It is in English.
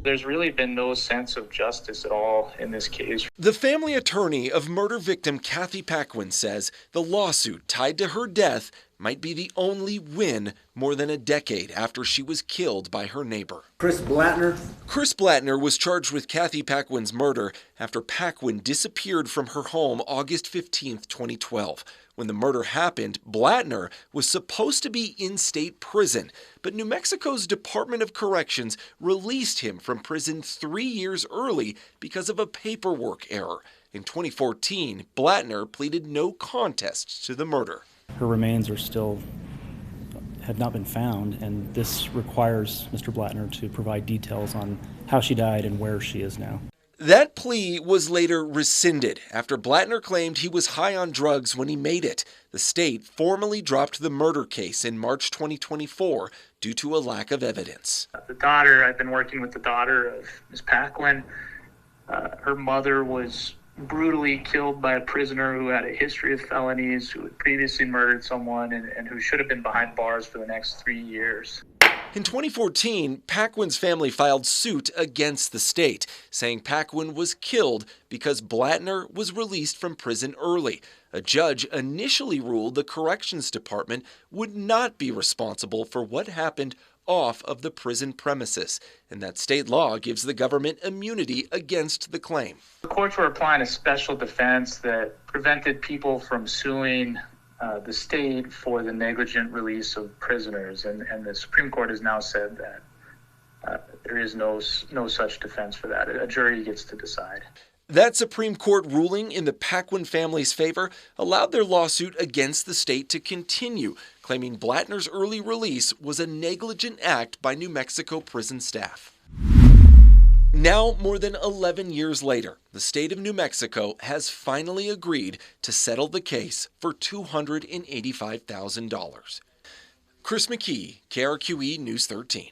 There's really been no sense of justice at all in this case. The family attorney of murder victim Kathy Paquin says the lawsuit tied to her death might be the only win more than a decade after she was killed by her neighbor. Chris Blattner. Chris Blattner was charged with Kathy Paquin's murder after Paquin disappeared from her home August 15, 2012. When the murder happened, Blattner was supposed to be in state prison, but New Mexico's Department of Corrections released him from prison 3 years early because of a paperwork error. In 2014, Blattner pleaded no contest to the murder. Her remains have not been found, and this requires Mr. Blattner to provide details on how she died and where she is now. That plea was later rescinded after Blattner claimed he was high on drugs when he made it. The state formally dropped the murder case in March 2024 due to a lack of evidence. I've been working with the daughter of Ms. Paquin. Her mother was brutally killed by a prisoner who had a history of felonies, who had previously murdered someone, and who should have been behind bars for the next 3 years. In 2014, Paquin's family filed suit against the state, saying Paquin was killed because Blattner was released from prison early. A judge initially ruled the Corrections Department would not be responsible for what happened off of the prison premises, and that state law gives the government immunity against the claim. The courts were applying a special defense that prevented people from suing the state for the negligent release of prisoners, and the Supreme Court has now said that there is no such defense for that. A jury gets to decide. That Supreme Court ruling in the Paquin family's favor allowed their lawsuit against the state to continue, claiming Blattner's early release was a negligent act by New Mexico prison staff. Now, more than 11 years later, the state of New Mexico has finally agreed to settle the case for $285,000. Chris McKee, KRQE News 13.